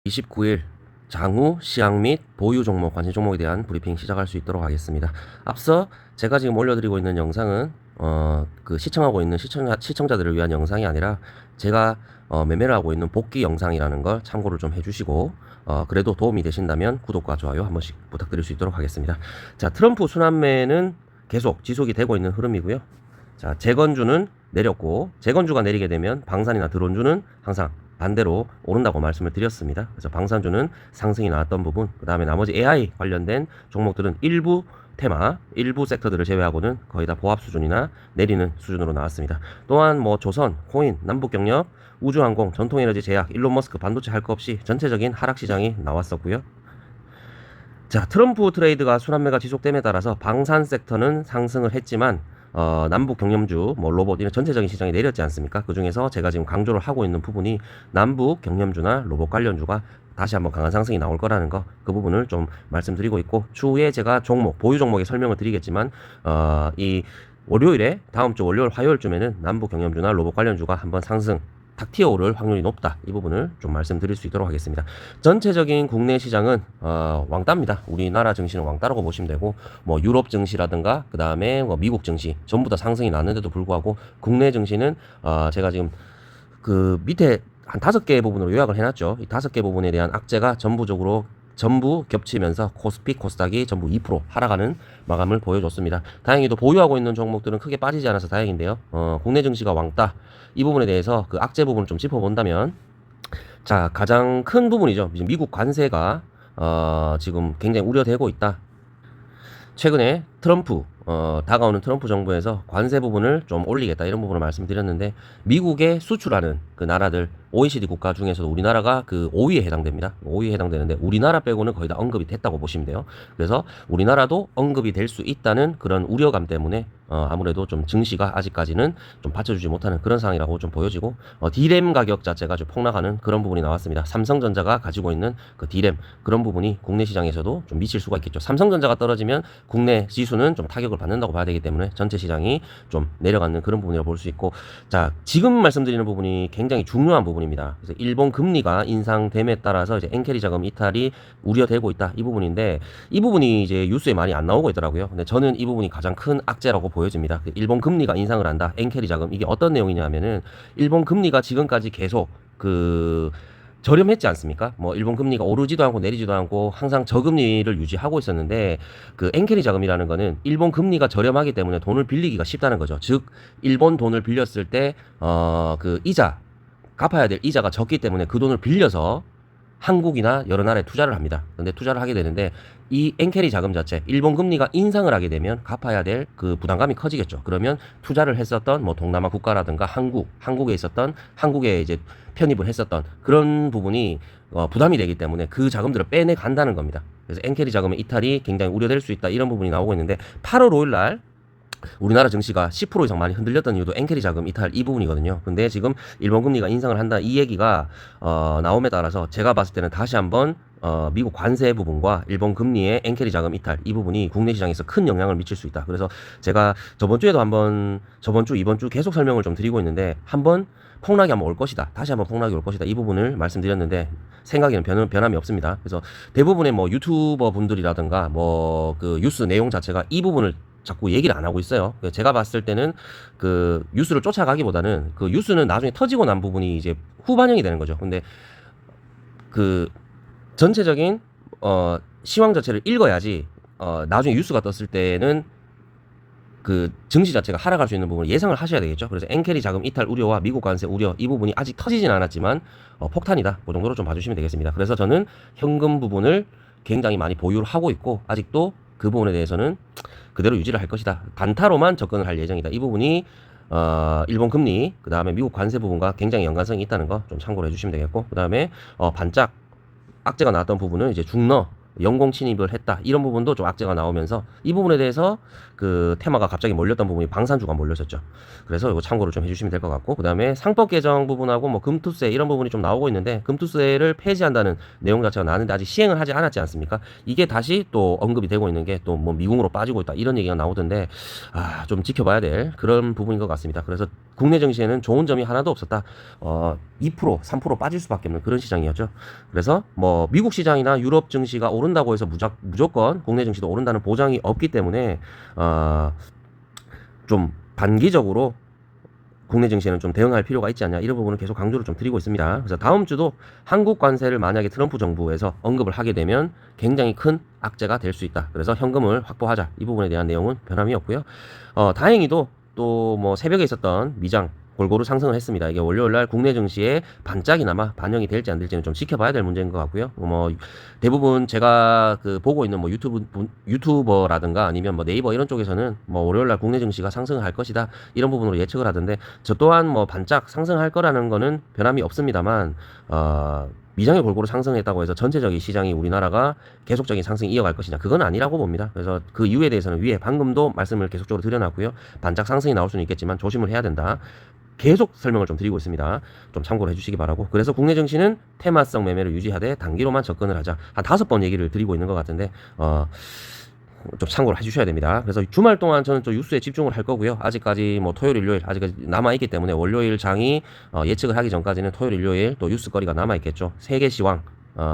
29일 장후, 시황 및 보유 종목, 관심 종목에 대한 브리핑 시작할 수 있도록 하겠습니다. 앞서 제가 지금 올려드리고 있는 영상은 그 시청하고 있는 시청자들을 위한 영상이 아니라 제가 매매를 하고 있는 복귀 영상이라는 걸 참고를 좀 해주시고 그래도 도움이 되신다면 구독과 좋아요 한 번씩 부탁드릴 수 있도록 하겠습니다. 자, 트럼프 순환매는 계속 지속이 되고 있는 흐름이고요. 자, 재건주는 내렸고, 재건주가 내리게 되면 방산이나 드론주는 항상 반대로 오른다고 말씀을 드렸습니다. 그래서 방산주는 상승이 나왔던 부분, 그 다음에 나머지 AI 관련된 종목들은 일부 테마, 일부 섹터들을 제외하고는 거의 다 보합 수준이나 내리는 수준으로 나왔습니다. 또한 뭐 조선, 코인, 남북경협, 우주항공, 전통에너지 제약, 일론 머스크 반도체 할 거 없이 전체적인 하락 시장이 나왔었고요. 자, 트럼프 트레이드가 순환매가 지속됨에 따라서 방산 섹터는 상승을 했지만 남북 경념주, 뭐 로봇 이런 전체적인 시장이 내렸지 않습니까? 그 중에서 제가 지금 강조를 하고 있는 부분이 남북 경념주나 로봇 관련주가 다시 한번 강한 상승이 나올 거라는 거, 그 부분을 좀 말씀드리고 있고, 추후에 제가 종목, 보유 종목의 설명을 드리겠지만 이 월요일에, 다음 주 월요일, 화요일쯤에는 남북 경념주나 로봇 관련주가 한번 상승 탁 튀어오를 확률이 높다. 이 부분을 좀 말씀드릴 수 있도록 하겠습니다. 전체적인 국내 시장은 왕따입니다. 우리나라 증시는 왕따라고 보시면 되고, 뭐 유럽 증시라든가 그 다음에 뭐 미국 증시 전부 다 상승이 났는데도 불구하고 국내 증시는 제가 지금 그 밑에 한 5개 부분으로 요약을 해놨죠. 이 5개 부분에 대한 악재가 전부 겹치면서 코스피, 코스닥이 전부 2% 하락하는 마감을 보여줬습니다. 다행히도 보유하고 있는 종목들은 크게 빠지지 않아서 다행인데요. 국내 증시가 왕따, 이 부분에 대해서 그 악재 부분을 좀 짚어본다면, 자, 가장 큰 부분이죠. 미국 관세가 지금 굉장히 우려되고 있다. 최근에 다가오는 트럼프 정부에서 관세 부분을 좀 올리겠다, 이런 부분을 말씀드렸는데, 미국에 수출하는 그 나라들, OECD 국가 중에서도 우리나라가 그 5위에 해당됩니다. 5위에 해당되는데, 우리나라 빼고는 거의 다 언급이 됐다고 보시면 돼요. 그래서 우리나라도 언급이 될 수 있다는 그런 우려감 때문에 아무래도 좀 증시가 아직까지는 좀 받쳐주지 못하는 그런 상황이라고 좀 보여지고, D램 가격 자체가 좀 폭락하는 그런 부분이 나왔습니다. 삼성전자가 가지고 있는 그 D램, 그런 부분이 국내 시장에서도 좀 미칠 수가 있겠죠. 삼성전자가 떨어지면 국내 지수는 좀 타격을 받는다고 봐야 되기 때문에 전체 시장이 좀 내려가는 그런 부분이라고 볼 수 있고, 자, 지금 말씀드리는 부분이 굉장히 중요한 부분입니다. 그래서 일본 금리가 인상됨에 따라서 이제 엔캐리 자금 이탈이 우려되고 있다, 이 부분인데, 이 부분이 이제 뉴스에 많이 안 나오고 있더라고요. 근데 저는 이 부분이 가장 큰 악재라고 보여집니다. 일본 금리가 인상을 한다, 엔캐리 자금, 이게 어떤 내용이냐면은, 일본 금리가 지금까지 계속 저렴했지 않습니까? 뭐 일본 금리가 오르지도 않고 내리지도 않고 항상 저금리를 유지하고 있었는데, 그 엔캐리 자금이라는 거는 일본 금리가 저렴하기 때문에 돈을 빌리기가 쉽다는 거죠. 즉, 일본 돈을 빌렸을 때 그 갚아야 될 이자가 적기 때문에 그 돈을 빌려서 한국이나 여러 나라에 투자를 합니다. 근데 투자를 하게 되는데, 이 엔캐리 자금 자체, 일본 금리가 인상을 하게 되면 갚아야 될 그 부담감이 커지겠죠. 그러면 투자를 했었던 뭐 동남아 국가라든가 한국에 이제 편입을 했었던 그런 부분이 부담이 되기 때문에 그 자금들을 빼내 간다는 겁니다. 그래서 엔캐리 자금의 이탈이 굉장히 우려될 수 있다, 이런 부분이 나오고 있는데, 8월 5일 날 우리나라 증시가 10% 이상 많이 흔들렸던 이유도 엔캐리 자금 이탈, 이 부분이거든요. 근데 지금 일본 금리가 인상을 한다, 이 얘기가 나옴에 따라서 제가 봤을 때는 다시 한번 미국 관세 부분과 일본 금리의 엔캐리 자금 이탈, 이 부분이 국내 시장에서 큰 영향을 미칠 수 있다. 그래서 제가 저번 주, 이번 주 계속 설명을 좀 드리고 있는데, 폭락이 한번 올 것이다, 다시 한번 폭락이 올 것이다, 이 부분을 말씀드렸는데 생각에는 변함이 없습니다. 그래서 대부분의 뭐 유튜버 분들이라든가 뭐 그 뉴스 내용 자체가 이 부분을 자꾸 얘기를 안 하고 있어요. 제가 봤을 때는 그 뉴스를 쫓아가기보다는 그 뉴스는 나중에 터지고 난 부분이 이제 후반영이 되는 거죠. 근데 그 전체적인 시황 자체를 읽어야지 나중에 뉴스가 떴을 때는 그 증시 자체가 하락할 수 있는 부분을 예상을 하셔야 되겠죠. 그래서 엔캐리 자금 이탈 우려와 미국 관세 우려, 이 부분이 아직 터지진 않았지만 폭탄이다, 그 정도로 좀 봐주시면 되겠습니다. 그래서 저는 현금 부분을 굉장히 많이 보유를 하고 있고, 아직도 그 부분에 대해서는 그대로 유지를 할 것이다, 단타로만 접근을 할 예정이다, 이 부분이 일본 금리, 그 다음에 미국 관세 부분과 굉장히 연관성이 있다는 거 좀 참고를 해주시면 되겠고, 그 다음에 반짝 악재가 나왔던 부분은 이제 중러, 영공 침입을 했다. 이런 부분도 좀 악재가 나오면서 이 부분에 대해서 그 테마가 갑자기 몰렸던 부분이 방산주가 몰렸었죠. 그래서 이거 참고를 좀 해주시면 될 것 같고, 그 다음에 상법 개정 부분하고 뭐 금투세 이런 부분이 좀 나오고 있는데, 금투세를 폐지한다는 내용 자체가 나왔는데 아직 시행을 하지 않았지 않습니까? 이게 다시 또 언급이 되고 있는 게 또 뭐 미궁으로 빠지고 있다 이런 얘기가 나오던데, 좀 지켜봐야 될 그런 부분인 것 같습니다. 그래서 국내 증시에는 좋은 점이 하나도 없었다. 2%, 3% 빠질 수밖에 없는 그런 시장이었죠. 그래서 뭐 미국 시장이나 유럽 증시가 오른다고 해서 무조건 국내 증시도 오른다는 보장이 없기 때문에 좀 단기적으로 국내 증시에는 좀 대응할 필요가 있지 않냐, 이런 부분을 계속 강조를 좀 드리고 있습니다. 그래서 다음 주도 한국 관세를 만약에 트럼프 정부에서 언급을 하게 되면 굉장히 큰 악재가 될 수 있다. 그래서 현금을 확보하자, 이 부분에 대한 내용은 변함이 없고요. 다행히도 또 뭐 새벽에 있었던 미장 골고루 상승을 했습니다. 이게 월요일날 국내 증시에 반짝이나마 반영이 될지 안 될지는 좀 지켜봐야 될 문제인 것 같고요. 뭐 대부분 제가 그 보고 있는 뭐 유튜버라든가 아니면 뭐 네이버 이런 쪽에서는 뭐 월요일날 국내 증시가 상승을 할 것이다, 이런 부분으로 예측을 하던데, 저 또한 뭐 반짝 상승할 거라는 거는 변함이 없습니다만, 미장이 골고루 상승했다고 해서 전체적인 시장이 우리나라가 계속적인 상승 이어갈 것이냐, 그건 아니라고 봅니다. 그래서 그 이유에 대해서는 위에 방금도 말씀을 계속적으로 드려놨고요. 반짝 상승이 나올 수는 있겠지만 조심을 해야 된다, 계속 설명을 좀 드리고 있습니다. 좀 참고를 해주시기 바라고, 그래서 국내 증시는 테마성 매매를 유지하되 단기로만 접근을 하자, 한 5번 얘기를 드리고 있는 것 같은데 좀 참고를 해주셔야 됩니다. 그래서 주말 동안 저는 또 뉴스에 집중을 할 거고요. 아직까지 뭐 토요일, 일요일 아직까지 남아있기 때문에 월요일 장이 예측을 하기 전까지는 토요일, 일요일 또 뉴스거리가 남아있겠죠. 세계 시황,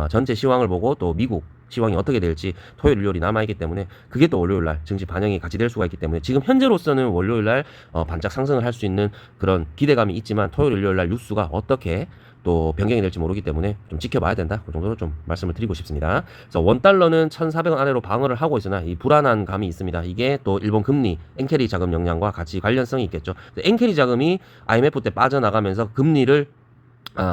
전체 시황을 보고 또 미국 시황이 어떻게 될지 토요일, 일요일이 남아있기 때문에 그게 또 월요일날 증시 반영이 같이 될 수가 있기 때문에, 지금 현재로서는 월요일날 반짝 상승을 할 수 있는 그런 기대감이 있지만, 토요일, 일요일날 뉴스가 어떻게 또 변경이 될지 모르기 때문에 좀 지켜봐야 된다, 그 정도로 좀 말씀을 드리고 싶습니다. 그래서 원달러는 1,400원 아래로 방어를 하고 있으나 이 불안한 감이 있습니다. 이게 또 일본 금리 엔캐리 자금 역량과 같이 관련성이 있겠죠. 엔캐리 자금이 IMF 때 빠져나가면서 금리를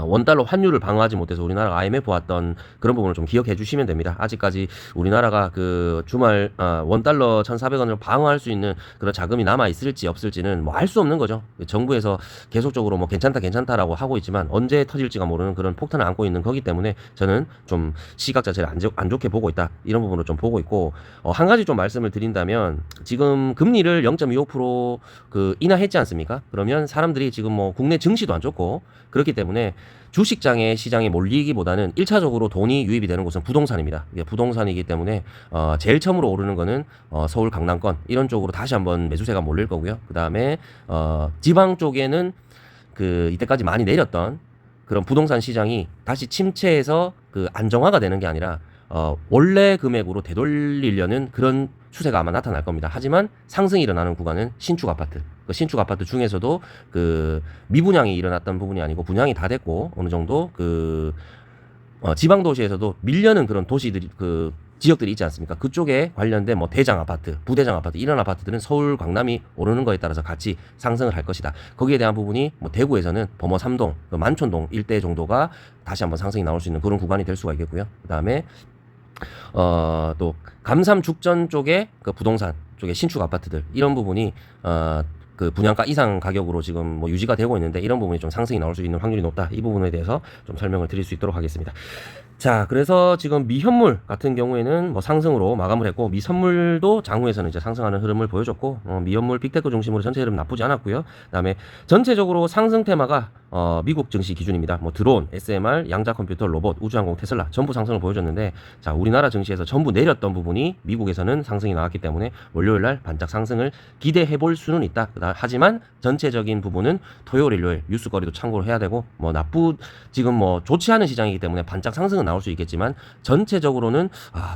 원달러 환율을 방어하지 못해서 우리나라가 IMF 왔던 그런 부분을 좀 기억해 주시면 됩니다. 아직까지 우리나라가 그 주말 원달러 1,400원을 방어할 수 있는 그런 자금이 남아 있을지 없을지는 뭐 알 수 없는 거죠. 정부에서 계속적으로 뭐 괜찮다라고 하고 있지만 언제 터질지가 모르는 그런 폭탄을 안고 있는 거기 때문에 저는 좀 시각 자체를 안 좋게 보고 있다, 이런 부분을 좀 보고 있고, 한 가지 좀 말씀을 드린다면, 지금 금리를 0.25% 인하했지 않습니까? 그러면 사람들이 지금 뭐 국내 증시도 안 좋고 그렇기 때문에 주식장의 시장에 몰리기보다는 1차적으로 돈이 유입이 되는 곳은 부동산입니다. 이게 부동산이기 때문에 제일 처음으로 오르는 거는 서울 강남권 이런 쪽으로 다시 한번 매수세가 몰릴 거고요. 그 다음에 지방 쪽에는 그 이때까지 많이 내렸던 그런 부동산 시장이 다시 침체해서 그 안정화가 되는 게 아니라 원래 금액으로 되돌리려는 그런 추세가 아마 나타날 겁니다. 하지만 상승이 일어나는 구간은 신축 아파트. 그 신축 아파트 중에서도 그 미분양이 일어났던 부분이 아니고 분양이 다 됐고 어느 정도 그 지방 도시에서도 밀려는 그런 도시들이 그 지역들이 있지 않습니까? 그쪽에 관련된 뭐 대장 아파트, 부대장 아파트 이런 아파트들은 서울, 강남이 오르는 거에 따라서 같이 상승을 할 것이다. 거기에 대한 부분이 뭐 대구에서는 범어 3동, 그 만촌동 일대 정도가 다시 한번 상승이 나올 수 있는 그런 구간이 될 수가 있겠고요. 그다음에 또 감삼 죽전 쪽에 그 부동산 쪽에 신축 아파트들 이런 부분이 그 분양가 이상 가격으로 지금 뭐 유지가 되고 있는데, 이런 부분이 좀 상승이 나올 수 있는 확률이 높다. 이 부분에 대해서 좀 설명을 드릴 수 있도록 하겠습니다. 자, 그래서 지금 미현물 같은 경우에는 뭐 상승으로 마감을 했고, 미선물도 장후에서는 이제 상승하는 흐름을 보여줬고, 미현물 빅테크 중심으로 전체 흐름 나쁘지 않았고요. 그다음에 전체적으로 상승 테마가 미국 증시 기준입니다. 뭐 드론, SMR, 양자 컴퓨터, 로봇, 우주항공, 테슬라 전부 상승을 보여줬는데, 자, 우리나라 증시에서 전부 내렸던 부분이 미국에서는 상승이 나왔기 때문에 월요일날 반짝 상승을 기대해 볼 수는 있다. 하지만 전체적인 부분은 토요일, 일요일 뉴스거리도 참고를 해야 되고, 뭐 지금 뭐 좋지 않은 시장이기 때문에 반짝 상승은 나올 수 있겠지만 전체적으로는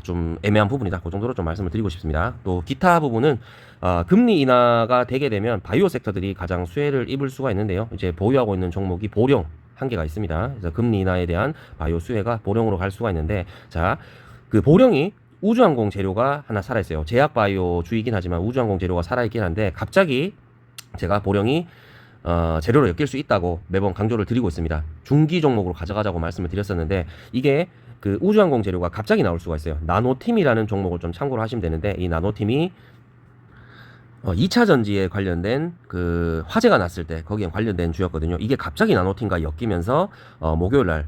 좀 애매한 부분이다. 그 정도로 좀 말씀을 드리고 싶습니다. 또 기타 부분은 금리 인하가 되게 되면 바이오 섹터들이 가장 수혜를 입을 수가 있는데요. 이제 보유하고 있는 종목이 보령 한계가 있습니다. 그래서 금리 인하에 대한 바이오 수혜가 보령으로 갈 수가 있는데, 자, 그 보령이 우주항공 재료가 하나 살아있어요. 제약 바이오 주이긴 하지만 우주항공 재료가 살아있긴 한데, 갑자기 제가 보령이 재료로 엮일 수 있다고 매번 강조를 드리고 있습니다. 중기 종목으로 가져가자고 말씀을 드렸었는데, 이게 그 우주항공 재료가 갑자기 나올 수가 있어요. 나노팀이라는 종목을 좀 참고를 하시면 되는데, 이 나노팀이 2차 전지에 관련된 그 화재가 났을 때 거기에 관련된 주였거든요. 이게 갑자기 나노팀과 엮이면서 목요일 날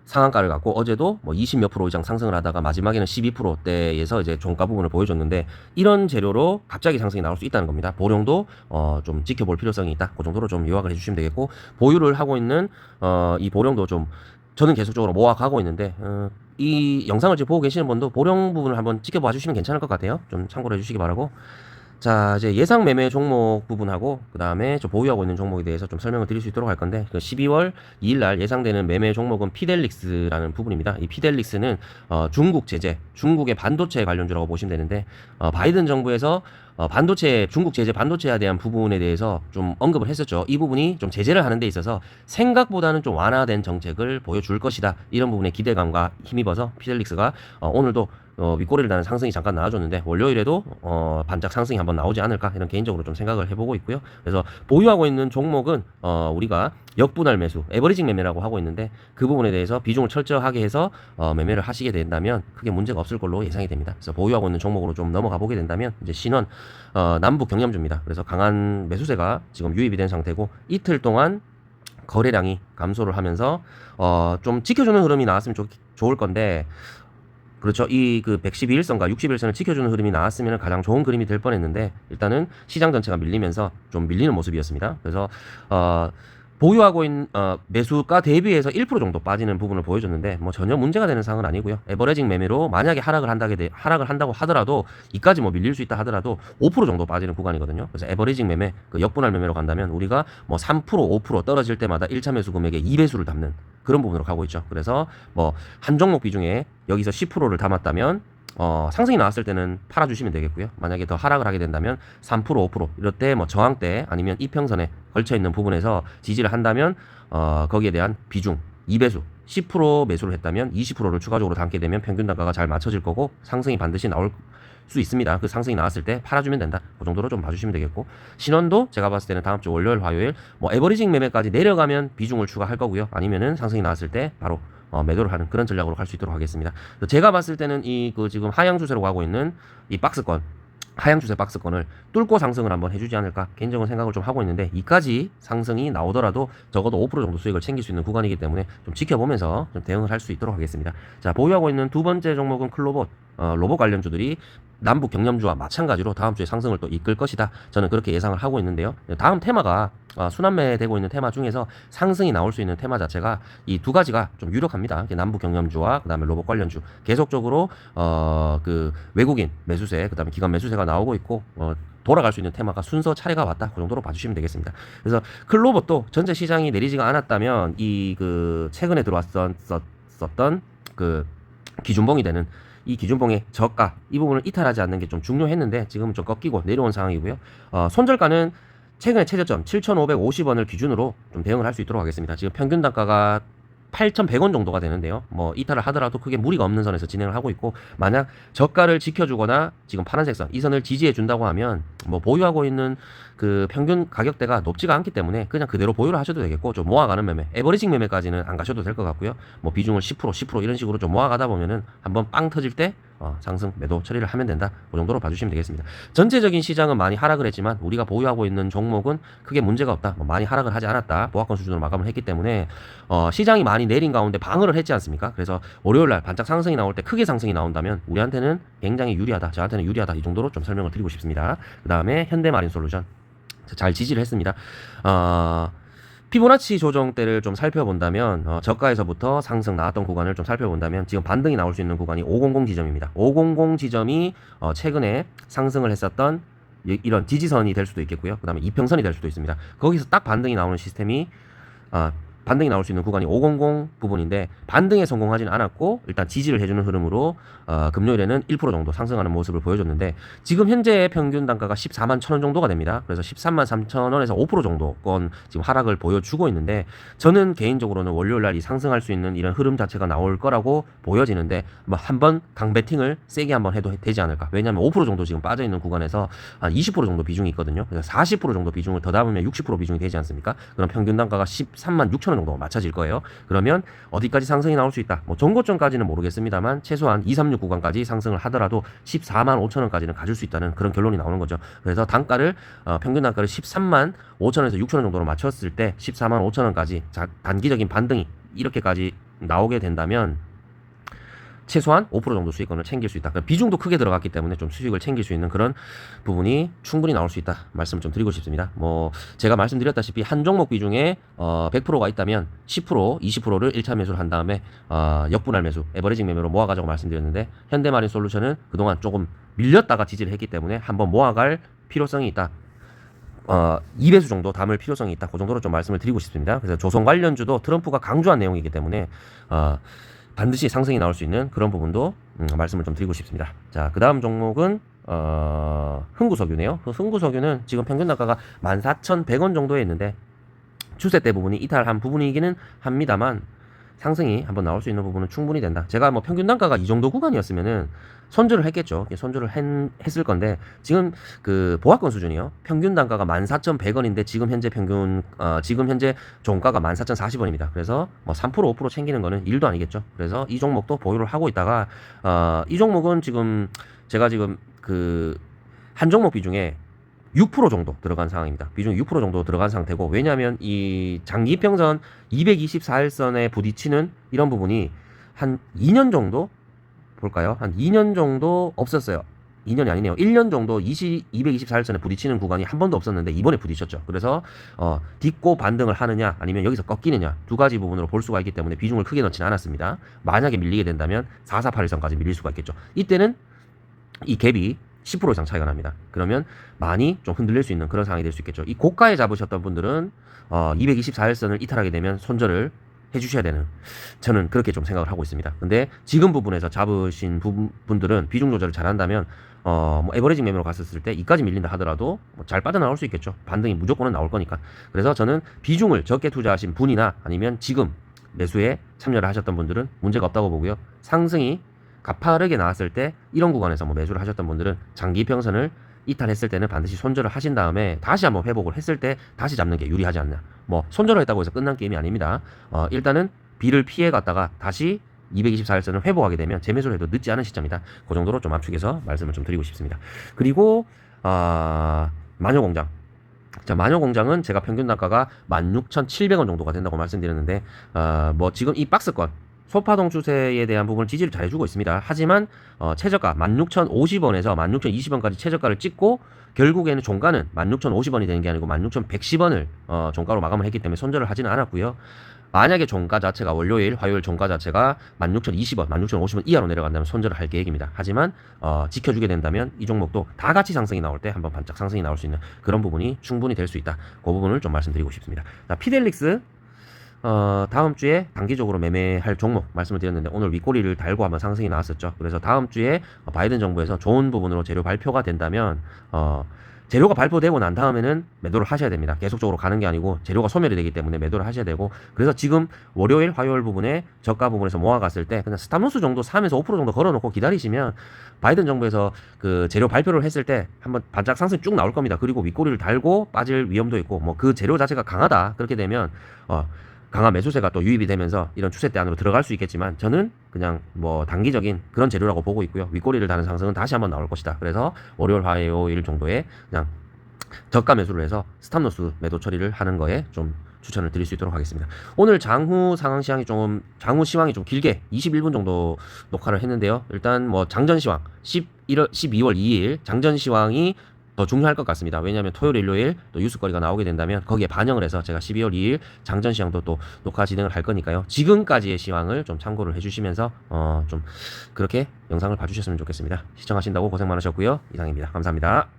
상한가를 갖고 어제도 뭐 20 몇 프로 이상 상승을 하다가 마지막에는 12%대에서 이제 종가 부분을 보여줬는데 이런 재료로 갑자기 상승이 나올 수 있다는 겁니다. 보령도 좀 지켜볼 필요성이 있다. 그 정도로 좀 요약을 해주시면 되겠고 보유를 하고 있는 이 보령도 좀 저는 계속적으로 모아가고 있는데 이 영상을 지금 보고 계시는 분도 보령 부분을 한번 지켜봐 주시면 괜찮을 것 같아요. 좀 참고로 해주시기 바라고. 자, 이제 예상 매매 종목 부분하고 그 다음에 저 보유하고 있는 종목에 대해서 좀 설명을 드릴 수 있도록 할 건데 그 12월 2일 날 예상되는 매매 종목은 피델릭스라는 부분입니다. 이 피델릭스는 중국 제재, 중국의 반도체 관련주라고 보시면 되는데 바이든 정부에서 반도체, 중국 제재 반도체에 대한 부분에 대해서 좀 언급을 했었죠. 이 부분이 좀 제재를 하는 데 있어서 생각보다는 좀 완화된 정책을 보여줄 것이다. 이런 부분에 기대감과 힘입어서 피델릭스가 오늘도 윗꼬리를 다는 상승이 잠깐 나와줬는데 월요일에도 반짝 상승이 한번 나오지 않을까 이런 개인적으로 좀 생각을 해보고 있고요. 그래서 보유하고 있는 종목은 우리가 역분할 매수, 에버리징 매매라고 하고 있는데 그 부분에 대해서 비중을 철저하게 해서 매매를 하시게 된다면 크게 문제가 없을 걸로 예상이 됩니다. 그래서 보유하고 있는 종목으로 좀 넘어가 보게 된다면 이제 신원 남북 경념주입니다. 그래서 강한 매수세가 지금 유입이 된 상태고 이틀 동안 거래량이 감소를 하면서 좀 지켜주는 흐름이 나왔으면 좋을 건데 그렇죠. 이 그 112일선과 60일선을 지켜주는 흐름이 나왔으면 가장 좋은 그림이 될 뻔했는데 일단은 시장 전체가 밀리면서 좀 밀리는 모습이었습니다. 그래서 보유하고 있는 매수가 대비해서 1% 정도 빠지는 부분을 보여줬는데 뭐 전혀 문제가 되는 상황은 아니고요. 에버레징 매매로 만약에 하락을 한다고 하더라도 이까지 뭐 밀릴 수 있다 하더라도 5% 정도 빠지는 구간이거든요. 그래서 에버레징 매매, 그 역분할 매매로 간다면 우리가 뭐 3%, 5% 떨어질 때마다 1차 매수 금액의 2배수를 담는 그런 부분으로 가고 있죠. 그래서 뭐 한 종목 비중에 여기서 10%를 담았다면 상승이 나왔을 때는 팔아주시면 되겠고요. 만약에 더 하락을 하게 된다면 3%, 5% 이럴 때 뭐 저항대 아니면 이평선에 걸쳐 있는 부분에서 지지를 한다면 거기에 대한 비중 2배수 10% 매수를 했다면 20%를 추가적으로 담게 되면 평균 단가가 잘 맞춰질 거고 상승이 반드시 나올 수 있습니다. 그 상승이 나왔을 때 팔아주면 된다. 그 정도로 좀 봐주시면 되겠고 신원도 제가 봤을 때는 다음 주 월요일, 화요일 뭐 에버리징 매매까지 내려가면 비중을 추가할 거고요. 아니면은 상승이 나왔을 때 바로 매도를 하는 그런 전략으로 갈 수 있도록 하겠습니다. 제가 봤을 때는 이 그 지금 하향 추세로 가고 있는 이 박스권 하향 추세 박스권을 뚫고 상승을 한번 해주지 않을까 개인적으로 생각을 좀 하고 있는데 이까지 상승이 나오더라도 적어도 5% 정도 수익을 챙길 수 있는 구간이기 때문에 좀 지켜보면서 좀 대응을 할 수 있도록 하겠습니다. 자, 보유하고 있는 두 번째 종목은 클로봇 로봇 관련주들이 남북 경념주와 마찬가지로 다음 주에 상승을 또 이끌 것이다. 저는 그렇게 예상을 하고 있는데요. 다음 테마가 순환매되고 있는 테마 중에서 상승이 나올 수 있는 테마 자체가 이 두 가지가 좀 유력합니다. 남북 경념주와 그다음에 로봇 관련주 계속적으로 그 외국인 매수세 그다음에 기관 매수세가 나오고 있고 돌아갈 수 있는 테마가 순서 차례가 왔다. 그 정도로 봐주시면 되겠습니다. 그래서 클로봇도 전체 시장이 내리지가 않았다면 이 그 최근에 들어왔었던 그 기준봉이 되는 이 기준봉의 저가 이 부분을 이탈하지 않는 게 좀 중요했는데 지금은 좀 꺾이고 내려온 상황이고요. 손절가는 최근에 최저점 7,550원을 기준으로 좀 대응을 할 수 있도록 하겠습니다. 지금 평균 단가가 8,100원 정도가 되는데요. 뭐 이탈을 하더라도 크게 무리가 없는 선에서 진행을 하고 있고 만약 저가를 지켜주거나 지금 파란색 선 이 선을 지지해 준다고 하면 뭐 보유하고 있는 그 평균 가격대가 높지가 않기 때문에 그냥 그대로 보유를 하셔도 되겠고 좀 모아가는 매매 에버리징 매매까지는 안 가셔도 될 것 같고요. 뭐 비중을 10% 이런 식으로 좀 모아가다 보면은 한번 빵 터질 때 상승 매도 처리를 하면 된다. 그 정도로 봐주시면 되겠습니다. 전체적인 시장은 많이 하락을 했지만 우리가 보유하고 있는 종목은 크게 문제가 없다. 뭐 많이 하락을 하지 않았다. 보합권 수준으로 마감을 했기 때문에 시장이 많이 내린 가운데 방어를 했지 않습니까? 그래서 월요일날 반짝 상승이 나올 때 크게 상승이 나온다면 우리한테는 굉장히 유리하다. 저한테는 유리하다. 이 정도로 좀 설명을 드리고 싶습니다. 그 다음에 현대마린솔루션 잘 지지를 했습니다. 피보나치 조정대를 좀 살펴본다면 저가에서부터 상승 나왔던 구간을 좀 살펴본다면 지금 반등이 나올 수 있는 구간이 500 지점입니다. 500 지점이 최근에 상승을 했었던 이런 지지선이 될 수도 있겠고요. 그 다음에 이평선이 될 수도 있습니다. 거기서 딱 반등이 나오는 시스템이 반등이 나올 수 있는 구간이 500 부분인데 반등에 성공하지는 않았고 일단 지지를 해주는 흐름으로 금요일에는 1% 정도 상승하는 모습을 보여줬는데 지금 현재 평균 단가가 14만 1,000원 정도가 됩니다. 그래서 13만 3,000원에서 5% 정도권 지금 하락을 보여주고 있는데 저는 개인적으로는 월요일날 이 상승할 수 있는 이런 흐름 자체가 나올 거라고 보여지는데 뭐 한번 강배팅을 세게 한번 해도 되지 않을까. 왜냐하면 5% 정도 지금 빠져있는 구간에서 한 20% 정도 비중이 있거든요. 그래서 40% 정도 비중을 더 담으면 60% 비중이 되지 않습니까? 그럼 평균 단가가 13만 6,000원 정도 맞춰질 거예요. 그러면 어디까지 상승이 나올 수 있다. 뭐 전고점까지는 모르겠습니다만 최소한 236 구간까지 상승을 하더라도 14만 5천 원까지는 가질 수 있다는 그런 결론이 나오는 거죠. 그래서 단가를 평균 단가를 13만 5천 원에서 6천 원 정도로 맞췄을 때 14만 5천 원까지 단기적인 반등이 이렇게까지 나오게 된다면 최소한 5% 정도 수익권을 챙길 수 있다. 그러니까 비중도 크게 들어갔기 때문에 좀 수익을 챙길 수 있는 그런 부분이 충분히 나올 수 있다. 말씀을 좀 드리고 싶습니다. 뭐 제가 말씀드렸다시피 한 종목 비중에 100%가 있다면 10%, 20%를 1차 매수를 한 다음에 역분할 매수, 에버리징 매매로 모아가자고 말씀드렸는데 현대마린 솔루션은 그동안 조금 밀렸다가 지지를 했기 때문에 한번 모아갈 필요성이 있다. 2배수 정도 담을 필요성이 있다. 그 정도로 좀 말씀을 드리고 싶습니다. 그래서 조선 관련주도 트럼프가 강조한 내용이기 때문에 반드시 상승이 나올 수 있는 그런 부분도 말씀을 좀 드리고 싶습니다. 자, 그 다음 종목은 흥구석유네요. 흥구석유는 지금 평균 단가가 14,100원 정도에 있는데 추세 때 부분이 이탈한 부분이기는 합니다만 상승이 한번 나올 수 있는 부분은 충분히 된다. 제가 뭐 평균 단가가 이 정도 구간이었으면은 손절을 했겠죠. 손절을 했을 건데 지금 그 보합권 수준이요. 평균 단가가 14,100원인데 지금 현재 지금 현재 종가가 14,040원입니다. 그래서 뭐 3% 5% 챙기는 거는 일도 아니겠죠. 그래서 이 종목도 보유를 하고 있다가 이 종목은 지금 제가 지금 그 한 종목 비중에 6% 정도 들어간 상황입니다. 비중이 6% 정도 들어간 상태고, 왜냐하면 이 장기 이평선 224일선에 부딪히는 이런 부분이 한 2년 정도 볼까요? 한 2년 정도 없었어요. 2년이 아니네요. 1년 정도 224일선에 부딪히는 구간이 한 번도 없었는데 이번에 부딪혔죠. 그래서 딛고 반등을 하느냐 아니면 여기서 꺾이느냐 두 가지 부분으로 볼 수가 있기 때문에 비중을 크게 넣지는 않았습니다. 만약에 밀리게 된다면 4481선까지 밀릴 수가 있겠죠. 이때는 이 갭이 10% 이상 차이가 납니다. 그러면 많이 좀 흔들릴 수 있는 그런 상황이 될 수 있겠죠. 이 고가에 잡으셨던 분들은 224일선을 이탈하게 되면 손절을 해주셔야 되는, 저는 그렇게 좀 생각을 하고 있습니다. 근데 지금 부분에서 잡으신 분들은 비중 조절을 잘한다면 뭐 에버리징 매매로 갔었을 때 이까지 밀린다 하더라도 뭐잘 빠져나올 수 있겠죠. 반등이 무조건은 나올 거니까. 그래서 저는 비중을 적게 투자하신 분이나 아니면 지금 매수에 참여를 하셨던 분들은 문제가 없다고 보고요. 상승이 가파르게 나왔을 때 이런 구간에서 뭐 매수를 하셨던 분들은 장기 평선을 이탈했을 때는 반드시 손절을 하신 다음에 다시 한번 회복을 했을 때 다시 잡는 게 유리하지 않나. 뭐 손절을 했다고 해서 끝난 게임이 아닙니다. 일단은 B를 피해 갔다가 다시 224일선을 회복하게 되면 재매수를 해도 늦지 않은 시점이다. 그 정도로 좀 압축해서 말씀을 좀 드리고 싶습니다. 그리고 마녀공장. 자, 마녀공장은 제가 평균 단가가 16,700원 정도가 된다고 말씀드렸는데 뭐 지금 이 박스권 소파동 추세에 대한 부분을 지지를 잘해주고 있습니다. 하지만 최저가 16,050원에서 16,020원까지 최저가를 찍고 결국에는 종가는 16,050원이 되는 게 아니고 16,110원을 종가로 마감을 했기 때문에 손절을 하지는 않았고요. 만약에 종가 자체가 월요일, 화요일 종가 자체가 16,020원, 16,050원 이하로 내려간다면 손절을 할 계획입니다. 하지만 지켜주게 된다면 이 종목도 다 같이 상승이 나올 때 한번 반짝 상승이 나올 수 있는 그런 부분이 충분히 될 수 있다. 그 부분을 좀 말씀드리고 싶습니다. 자, 피델릭스 다음 주에 단기적으로 매매할 종목 말씀을 드렸는데 오늘 윗꼬리를 달고 한번 상승이 나왔었죠. 그래서 다음 주에 바이든 정부에서 좋은 부분으로 재료 발표가 된다면 재료가 발표되고 난 다음에는 매도를 하셔야 됩니다. 계속적으로 가는 게 아니고 재료가 소멸이 되기 때문에 매도를 하셔야 되고, 그래서 지금 월요일, 화요일 부분에 저가 부분에서 모아갔을 때 그냥 스탑로스 정도 3에서 5% 정도 걸어놓고 기다리시면 바이든 정부에서 그 재료 발표를 했을 때 한번 반짝 상승 쭉 나올 겁니다. 그리고 윗꼬리를 달고 빠질 위험도 있고 뭐 그 재료 자체가 강하다 그렇게 되면 강한 매수세가 또 유입이 되면서 이런 추세대 안으로 들어갈 수 있겠지만 저는 그냥 뭐 단기적인 그런 재료라고 보고 있고요. 윗꼬리를 다는 상승은 다시 한번 나올 것이다. 그래서 월요일, 화요일 정도에 그냥 저가 매수를 해서 스탑로스 매도 처리를 하는 거에 좀 추천을 드릴 수 있도록 하겠습니다. 오늘 장후 시황이 좀 길게 21분 정도 녹화를 했는데요. 일단 뭐 장전 시황 12월 2일 장전 시황이 더 중요할 것 같습니다. 왜냐하면 토요일, 일요일 또 뉴스거리가 나오게 된다면 거기에 반영을 해서 제가 12월 2일 장전 시황도 또 녹화 진행을 할 거니까요. 지금까지의 시황을 좀 참고를 해주시면서 좀 그렇게 영상을 봐주셨으면 좋겠습니다. 시청하신다고 고생 많으셨고요. 이상입니다. 감사합니다.